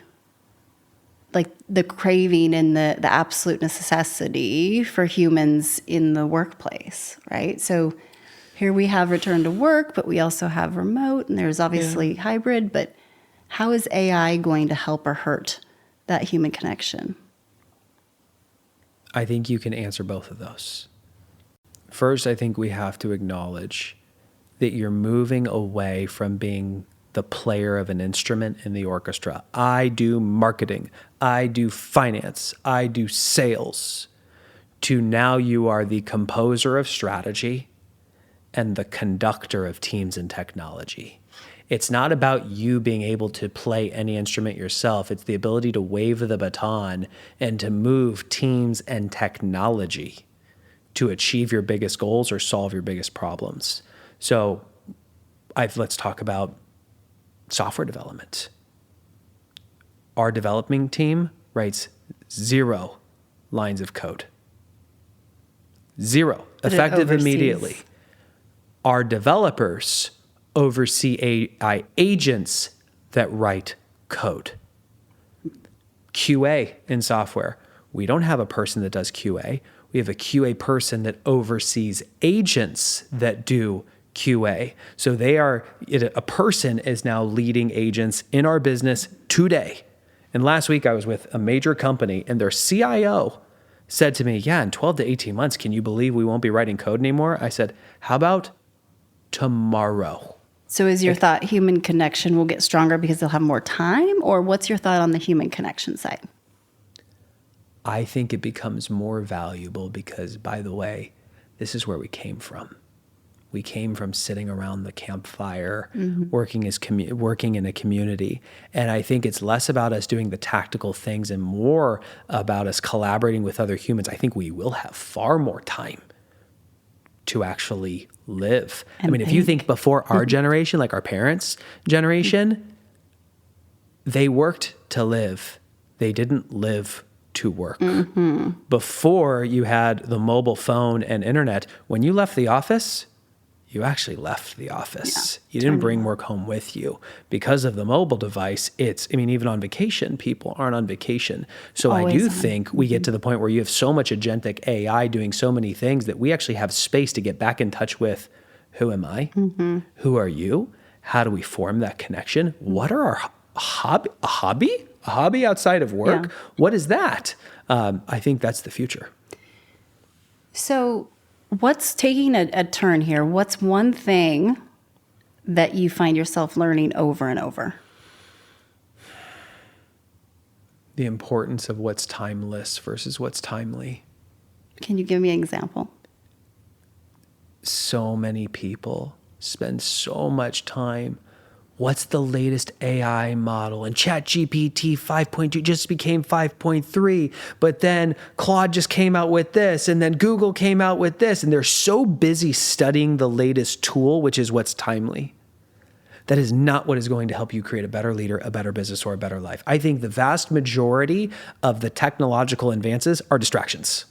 S1: like the craving and the absolute necessity for humans in the workplace, right? So here we have return to work, but we also have remote, and there's obviously hybrid, but how is AI going to help or hurt that human connection?
S2: I think you can answer both of those. First, I think we have to acknowledge that you're moving away from being the player of an instrument in the orchestra. I do marketing, I do finance, I do sales, to now you are the composer of strategy and the conductor of teams and technology. It's not about you being able to play any instrument yourself. It's the ability to wave the baton and to move teams and technology to achieve your biggest goals or solve your biggest problems. So let's talk about software development. Our developing team writes 0 lines of code. 0.
S1: But
S2: effective immediately. Our developers oversee AI agents that write code. QA in software. We don't have a person that does QA. We have a QA person that oversees agents that do QA. So a person is now leading agents in our business today. And last week I was with a major company and their CIO said to me, in 12 to 18 months, can you believe we won't be writing code anymore? I said, how about tomorrow?
S1: So is your thought human connection will get stronger because they'll have more time? Or what's your thought on the human connection side?
S2: I think it becomes more valuable because, by the way, this is where we came from. We came from sitting around the campfire, working in a community. And I think it's less about us doing the tactical things and more about us collaborating with other humans. I think we will have far more time to actually live. I
S1: And
S2: mean, if you think before our generation, like our parents' generation, they worked to live. They didn't live to work. Before you had the mobile phone and internet, when you left the office, you actually left the office. You didn't bring work home with you. Because of the mobile device, even on vacation, people aren't on vacation. So I do think we get to the point where you have so much agentic AI doing so many things that we actually have space to get back in touch with, who am I? Who are you? How do we form that connection? What are our hobby? A hobby outside of work?
S1: Yeah.
S2: What is that? I think that's the future.
S1: So what's taking a turn here? What's one thing that you find yourself learning over and over?
S2: The importance of what's timeless versus what's timely.
S1: Can you give me an example?
S2: So many people spend so much time. What's the latest AI model? And ChatGPT 5.2 just became 5.3, but then Claude just came out with this, and then Google came out with this, and they're so busy studying the latest tool, which is what's timely. That is not what is going to help you create a better leader, a better business, or a better life. I think the vast majority of the technological advances are distractions.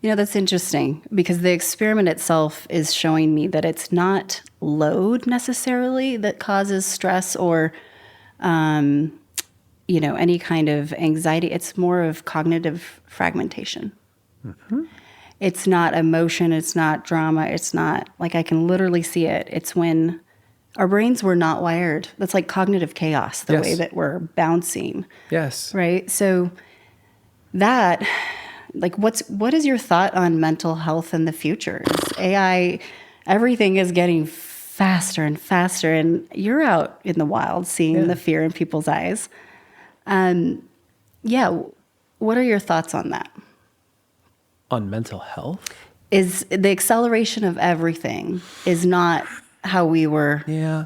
S1: You know, that's interesting because the experiment itself is showing me that it's not load necessarily that causes stress or, any kind of anxiety. It's more of cognitive fragmentation. It's not emotion. It's not drama. It's not like I can literally see it. It's when our brains were not wired. That's like cognitive chaos, the way that we're bouncing.
S2: Yes.
S1: Right. So that... what is your thought on mental health in the future? Is AI, everything is getting faster and faster, and you're out in the wild seeing the fear in people's eyes. What are your thoughts on that?
S2: On mental health?
S1: Is the acceleration of everything is not how we were.
S2: Yeah.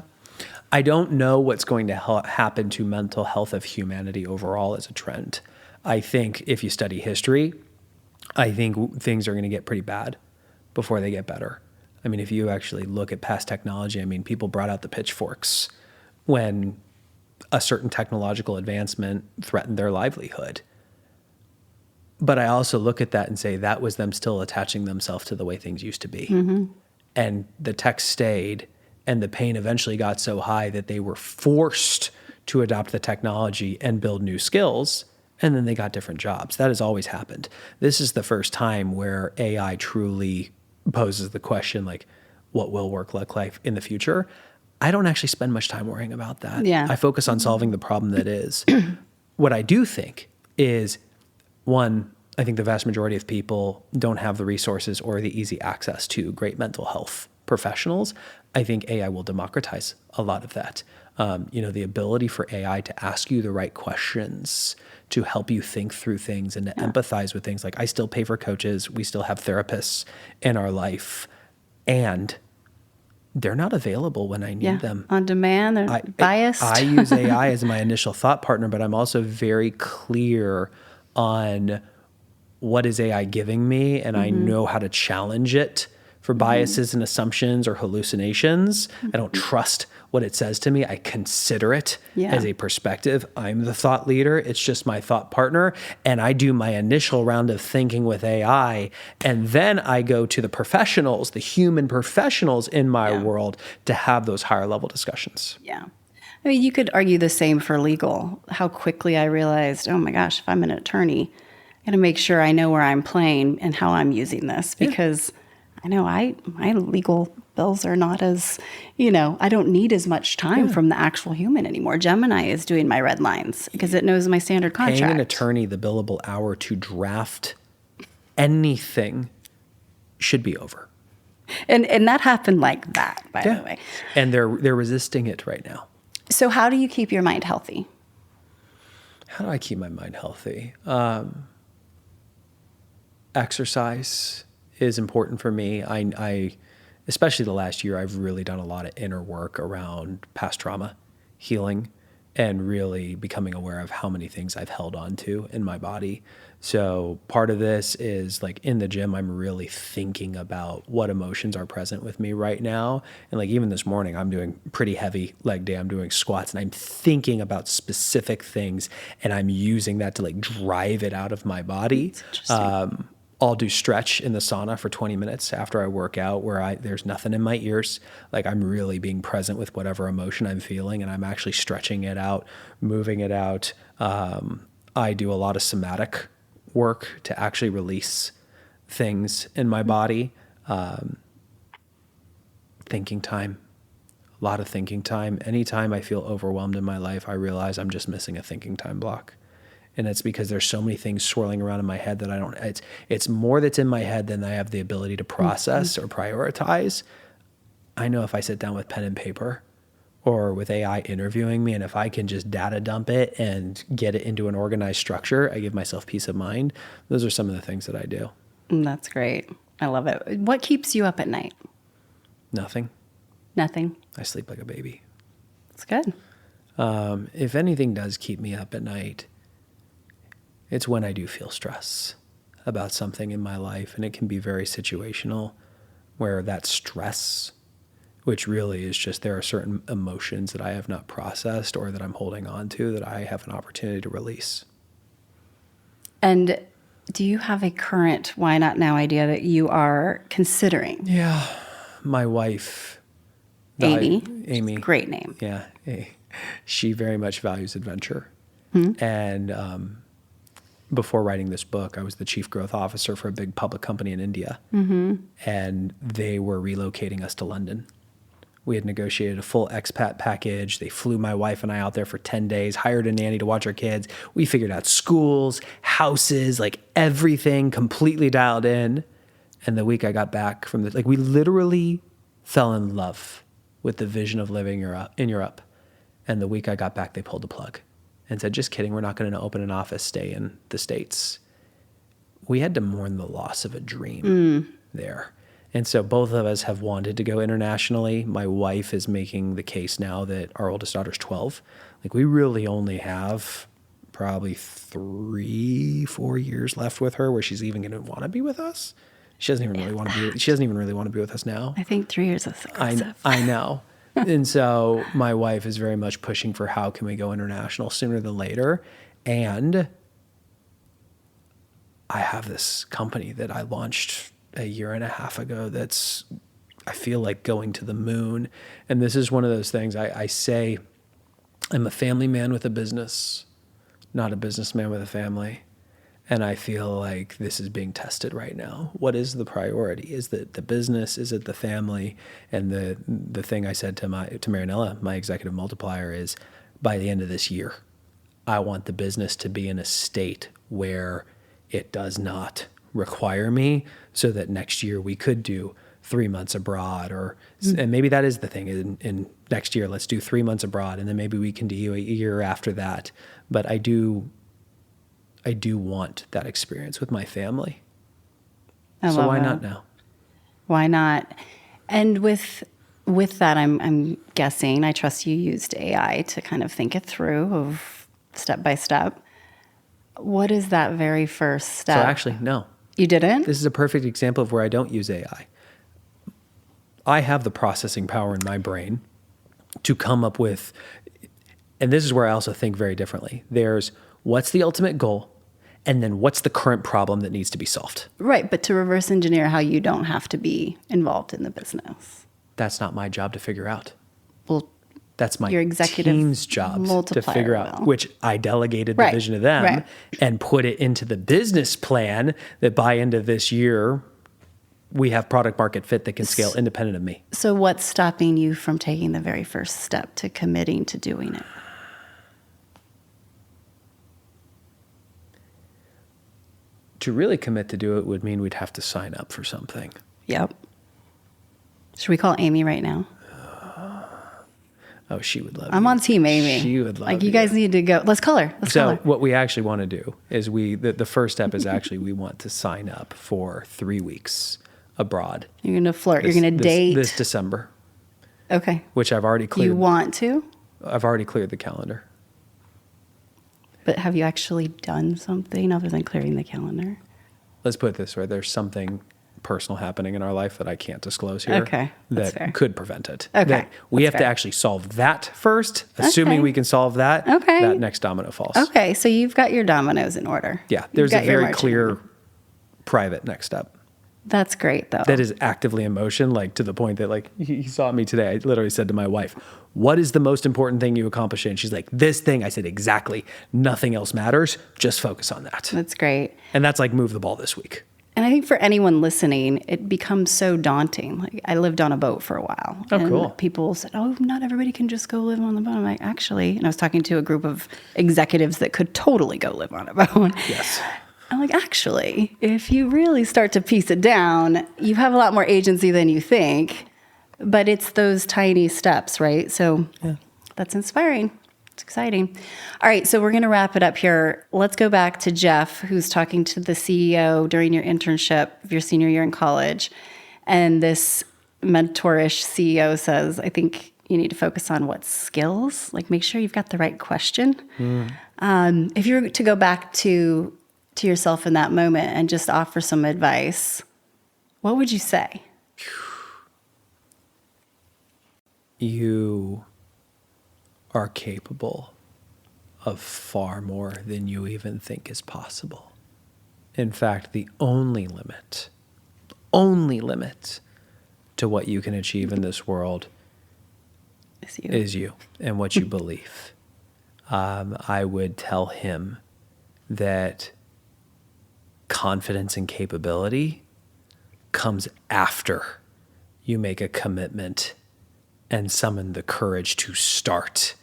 S2: I don't know what's going to happen to mental health of humanity overall as a trend. I think if you study history, I think things are going to get pretty bad before they get better. I mean, if you actually look at past technology, people brought out the pitchforks when a certain technological advancement threatened their livelihood. But I also look at that and say that was them still attaching themselves to the way things used to be. And the tech stayed, and the pain eventually got so high that they were forced to adopt the technology and build new skills. And then they got different jobs. That has always happened. This is the first time where AI truly poses the question, like, what will work look like in the future? I don't actually spend much time worrying about that.
S1: Yeah.
S2: I focus on solving the problem that is. What I do think is, one, I think the vast majority of people don't have the resources or the easy access to great mental health professionals. I think AI will democratize a lot of that. The ability for AI to ask you the right questions, to help you think through things and to empathize with things. Like, I still pay for coaches. We still have therapists in our life, and they're not available when I need them.
S1: On demand, they're biased.
S2: I use AI as my initial thought partner, but I'm also very clear on what is AI giving me, and I know how to challenge it for biases and assumptions or hallucinations. I don't trust what it says to me. I consider it as a perspective. I'm the thought leader. It's just my thought partner. And I do my initial round of thinking with AI. And then I go to the professionals, the human professionals in my world, to have those higher level discussions.
S1: Yeah. I mean, you could argue the same for legal. How quickly I realized, oh my gosh, if I'm an attorney, I got to make sure I know where I'm playing and how I'm using this, because I know my legal bills are not as, I don't need as much time from the actual human anymore. Gemini is doing my red lines because it knows my standard contract.
S2: Paying an attorney the billable hour to draft anything should be over.
S1: And that happened like that, by the way.
S2: And they're resisting it right now.
S1: So how do you keep your mind healthy?
S2: How do I keep my mind healthy? Exercise is important for me. I especially the last year, I've really done a lot of inner work around past trauma, healing, and really becoming aware of how many things I've held on to in my body. So part of this is like in the gym, I'm really thinking about what emotions are present with me right now. And like even this morning, I'm doing pretty heavy leg day. I'm doing squats and I'm thinking about specific things and I'm using that to like drive it out of my body.
S1: That's interesting.
S2: I'll do stretch in the sauna for 20 minutes after I work out where there's nothing in my ears. Like I'm really being present with whatever emotion I'm feeling and I'm actually stretching it out, moving it out. I do a lot of somatic work to actually release things in my body. Thinking time, a lot of thinking time. Anytime I feel overwhelmed in my life, I realize I'm just missing a thinking time block. And it's because there's so many things swirling around in my head that it's more that's in my head than I have the ability to process or prioritize. I know if I sit down with pen and paper or with AI interviewing me, and if I can just data dump it and get it into an organized structure, I give myself peace of mind. Those are some of the things that I do.
S1: That's great. I love it. What keeps you up at night?
S2: Nothing.
S1: Nothing.
S2: I sleep like a baby.
S1: That's good.
S2: If anything does keep me up at night, it's when I do feel stress about something in my life, and it can be very situational, where that stress, which really is just there are certain emotions that I have not processed or that I'm holding on to that I have an opportunity to release.
S1: And do you have a current why not now idea that you are considering?
S2: Yeah, my wife,
S1: Amy. Great name.
S2: Yeah, she very much values adventure. And before writing this book, I was the chief growth officer for a big public company in India. And they were relocating us to London. We had negotiated a full expat package. They flew my wife and I out there for 10 days, hired a nanny to watch our kids. We figured out schools, houses, like everything completely dialed in. And the week I got back from we literally fell in love with the vision of living in Europe. And the week I got back, they pulled the plug and said, just kidding, we're not going to open an office, stay in the States. We had to mourn the loss of a dream there. And so both of us have wanted to go internationally. My wife is making the case now that our oldest daughter's 12. Like we really only have probably 3-4 years left with her where she's even going to want to be with us. She doesn't even really want to be with us now.
S1: I think 3 years is aggressive.
S2: I know. And so my wife is very much pushing for how can we go international sooner than later. And I have this company that I launched a year and a half ago that's, I feel like going to the moon. And this is one of those things I say, I'm a family man with a business, not a businessman with a family. And I feel like this is being tested right now. What is the priority? Is it the business? Is it the family? And the thing I said to Marinella, my executive multiplier, is by the end of this year, I want the business to be in a state where it does not require me, so that next year we could do 3 months abroad, and maybe that is the thing. In next year, let's do 3 months abroad, and then maybe we can do a year after that. But I do want that experience with my family. So why not now?
S1: Why not? And with that, I'm guessing, I trust you used AI to kind of think it through of step by step. What is that very first step?
S2: So actually, no.
S1: You didn't?
S2: This is a perfect example of where I don't use AI. I have the processing power in my brain to come up with, and this is where I also think very differently. There's what's the ultimate goal, and then what's the current problem that needs to be solved.
S1: Right, but to reverse engineer how you don't have to be involved in the business.
S2: That's not my job to figure out.
S1: Well,
S2: that's my
S1: your executive
S2: team's job to figure out, which I delegated the vision to them and put it into the business plan that by end of this year, we have product market fit that can scale independent of me.
S1: So what's stopping you from taking the very first step to committing to doing it?
S2: To really commit to do it would mean we'd have to sign up for something.
S1: Yep. Should we call Amy right now?
S2: Oh, she would love
S1: I'm on team Amy.
S2: She would love
S1: you guys need to go. Let's call her.
S2: So what we actually want to do is the first step is actually we want to sign up for 3 weeks abroad.
S1: You're going to flirt. You're going to date.
S2: This December.
S1: Okay.
S2: Which I've already cleared.
S1: You want to?
S2: I've already cleared the calendar.
S1: But have you actually done something other than clearing the calendar?
S2: Let's put it this way. There's something personal happening in our life that I can't disclose here
S1: Okay, that's fair.
S2: that could prevent it.
S1: Okay,
S2: That we
S1: that's
S2: have to
S1: fair.
S2: actually solve that first. Assuming
S1: Okay.
S2: we can solve that,
S1: Okay.
S2: that next domino falls.
S1: Okay, so you've got your dominoes in order.
S2: Yeah,
S1: You've
S2: there's a
S1: got your
S2: very
S1: marching
S2: clear
S1: order.
S2: private next step
S1: That's great, though.
S2: that is actively in motion, like to the point that like he saw me today. I literally said to my wife, "What is the most important thing you accomplish?" And she's like, "This thing." I said, "Exactly. Nothing else matters. Just focus on that."
S1: That's great.
S2: And that's like move the ball this week.
S1: And I think for anyone listening, it becomes so daunting. Like I lived on a boat for a while.
S2: Oh,
S1: and
S2: cool.
S1: People said, "Oh, not everybody can just go live on the boat." I'm like, actually, and I was talking to a group of executives that could totally go live on a boat.
S2: Yes.
S1: I'm like, actually, if you really start to piece it down, you have a lot more agency than you think. But it's those tiny steps, right? So that's inspiring. It's exciting. All right, so we're going to wrap it up here. Let's go back to Geoff, who's talking to the CEO during your internship of your senior year in college. And this mentorish CEO says, I think you need to focus on what skills, like make sure you've got the right question. If you were to go back to yourself in that moment and just offer some advice, what would you say?
S2: You are capable of far more than you even think is possible. In fact, the only limit to what you can achieve in this world is you and what you believe. I would tell him that confidence and capability comes after you make a commitment and summon the courage to start,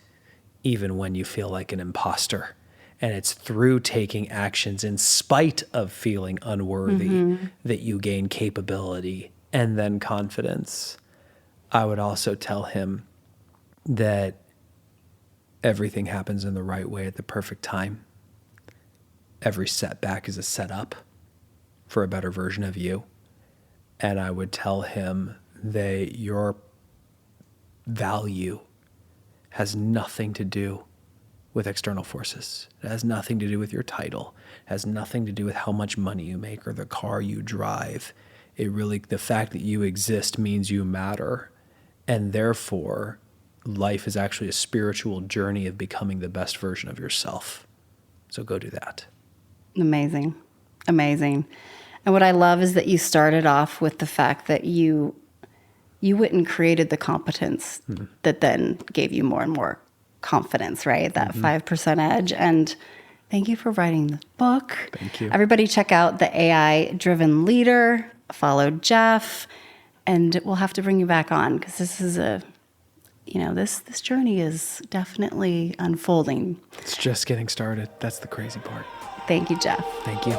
S2: even when you feel like an imposter. And it's through taking actions in spite of feeling unworthy that you gain capability and then confidence. I would also tell him that everything happens in the right way at the perfect time. Every setback is a setup for a better version of you. And I would tell him that your value has nothing to do with external forces. It has nothing to do with your title. It has nothing to do with how much money you make or the car you drive. The fact that you exist means you matter. And therefore, life is actually a spiritual journey of becoming the best version of yourself. So go do that.
S1: Amazing. Amazing. And what I love is that you started off with the fact that you went and created the competence that then gave you more and more confidence, right? That 5% edge. And thank you for writing the book.
S2: Thank you.
S1: Everybody check out The AI-Driven Leader. Follow Geoff. And we'll have to bring you back on because this is this journey is definitely unfolding.
S2: It's just getting started. That's the crazy part.
S1: Thank you, Geoff.
S2: Thank you.